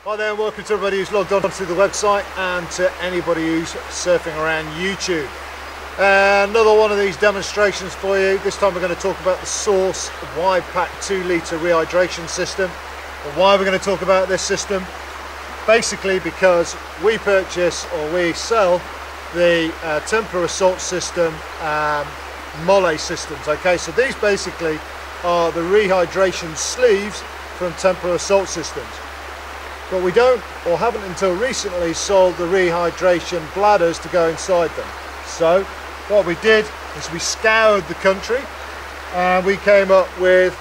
Hi there, and welcome to everybody who's logged on to the website and to anybody who's surfing around YouTube. Another one of these demonstrations for you. This time we're going to talk about the Source wide pack 2 litre rehydration system. And why we're going to talk about this system? Basically because we purchase or we sell the Tempera Assault System Molle systems. Okay, so these basically are the rehydration sleeves from Tempera Assault Systems. But we don't, or haven't until recently, sold the rehydration bladders to go inside them. So what we did is we scoured the country and we came up with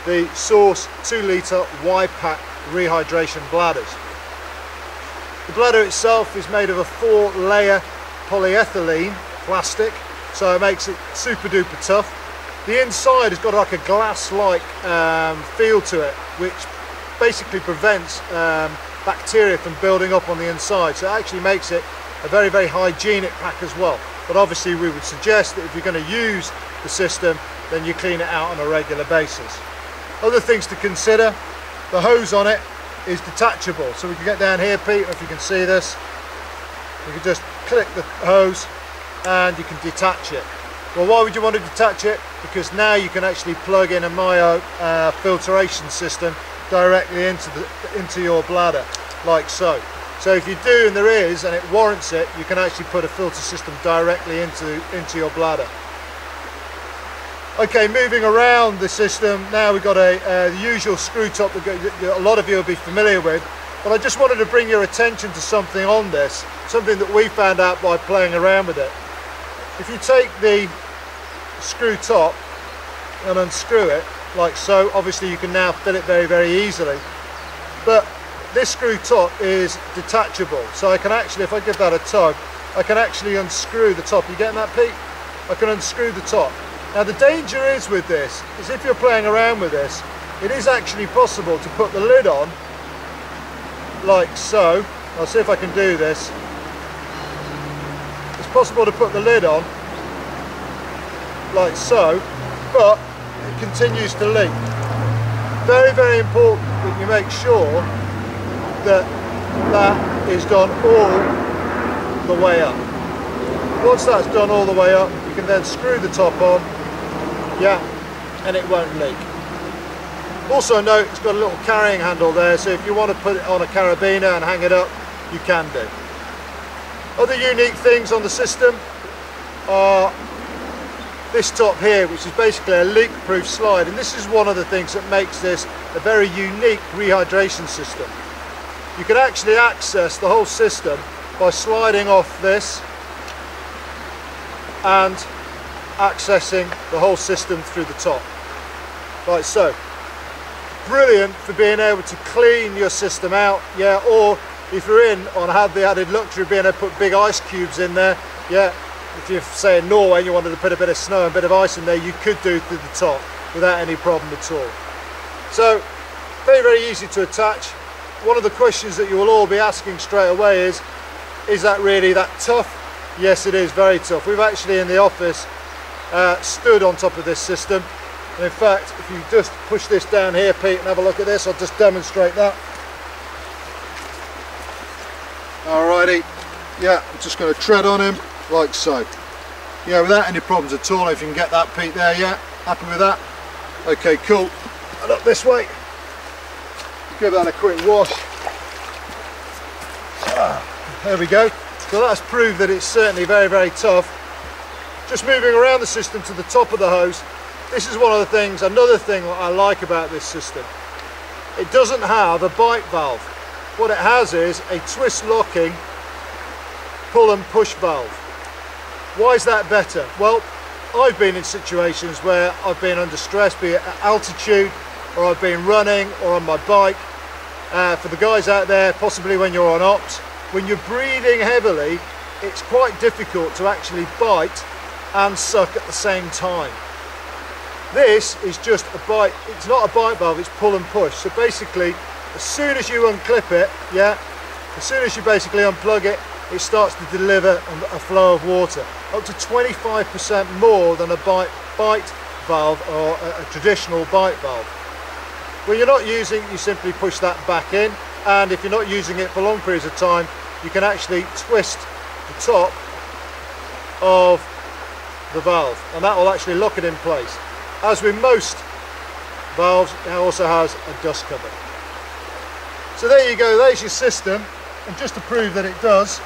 the Source 2 litre wide pack rehydration bladders. The bladder itself is made of a 4-layer polyethylene plastic, so it makes it super duper tough. The inside has got like a glass-like feel to it, which basically prevents bacteria from building up on the inside, so it actually makes it a very, very hygienic pack as well. But obviously we would suggest that if you're going to use the system, then you clean it out on a regular basis. Other things to consider: the hose on it is detachable, so we can get down here, Pete, if you can see this, you can just click the hose and you can detach it. Well, why would you want to detach it? Because now you can actually plug in a Myo filtration system directly into your bladder, like so. So if you do, and there is, and it warrants it, you can actually put a filter system directly into your bladder. Okay, moving around the system, now we've got the usual screw top that a lot of you will be familiar with, but I just wanted to bring your attention to something on this, something that we found out by playing around with it. If you take the screw top and unscrew it, like so, obviously you can now fill it very, very easily. But this screw top is detachable, so I can actually, if I give that a tug, I can actually unscrew the top. You getting that, Pete? I can unscrew the top. Now the danger is with this, is if you're playing around with this, it is actually possible to put the lid on, like so. I'll see if I can do this. It's possible to put the lid on, like so, but it continues to leak. Very, very important that you make sure that that is done all the way up. Once that's done all the way up, you can then screw the top on, yeah, and it won't leak. Also note, it's got a little carrying handle there, so if you want to put it on a carabiner and hang it up, you can do. Other unique things on the system are this top here, which is basically a leak-proof slide, and this is one of the things that makes this a very unique rehydration system. You can actually access the whole system by sliding off this and accessing the whole system through the top, like so. Brilliant for being able to clean your system out, yeah, or if you're in on have the added luxury of being able to put big ice cubes in there, yeah. If you're, say, in Norway and you wanted to put a bit of snow and a bit of ice in there, you could do through the top without any problem at all. So, very, very easy to attach. One of the questions that you will all be asking straight away is that really that tough? Yes, it is very tough. We've actually in the office stood on top of this system. And in fact, if you just push this down here, Pete, and have a look at this, I'll just demonstrate that. Alrighty, yeah, I'm just going to tread on him. Like so. Yeah, without any problems at all. If you can get that, Pete, there, yeah? Happy with that? Okay, cool. And up this way. Give that a quick wash. There we go. So that's proved that it's certainly very, very tough. Just moving around the system to the top of the hose. This is one of the things, another thing that I like about this system. It doesn't have a bite valve. What it has is a twist locking pull and push valve. Why is that better? Well, I've been in situations where I've been under stress, be it at altitude, or I've been running, or on my bike. For the guys out there, possibly when you're on ops, when you're breathing heavily, it's quite difficult to actually bite and suck at the same time. This is just a bite, it's not a bite valve, it's pull and push. So basically, as soon as you unclip it, yeah, as soon as you basically unplug it, it starts to deliver a flow of water, up to 25% more than a bite valve or a traditional bite valve. When you're not using it, you simply push that back in, and if you're not using it for long periods of time, you can actually twist the top of the valve, and that will actually lock it in place. As with most valves, it also has a dust cover. So there you go, there's your system, and just to prove that it does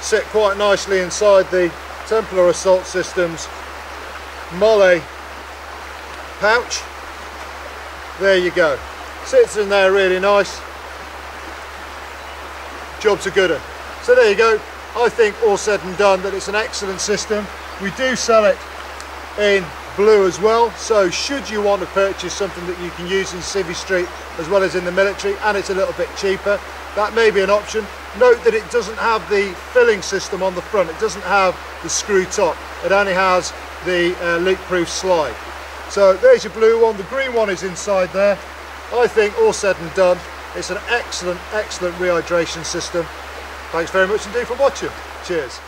sit quite nicely inside the Templar Assault Systems Mole pouch. There you go, sits in there really nice. Job's a good one. So there you go, I think all said and done that it's an excellent system. We do sell it in blue as well, so should you want to purchase something that you can use in Civvy Street as well as in the military, and it's a little bit cheaper, that may be an option. Note that it doesn't have the filling system on the front, it doesn't have the screw top, it only has the leak-proof slide. So there's your blue one, the green one is inside there. I think all said and done, it's an excellent rehydration system. Thanks very much indeed for watching. Cheers.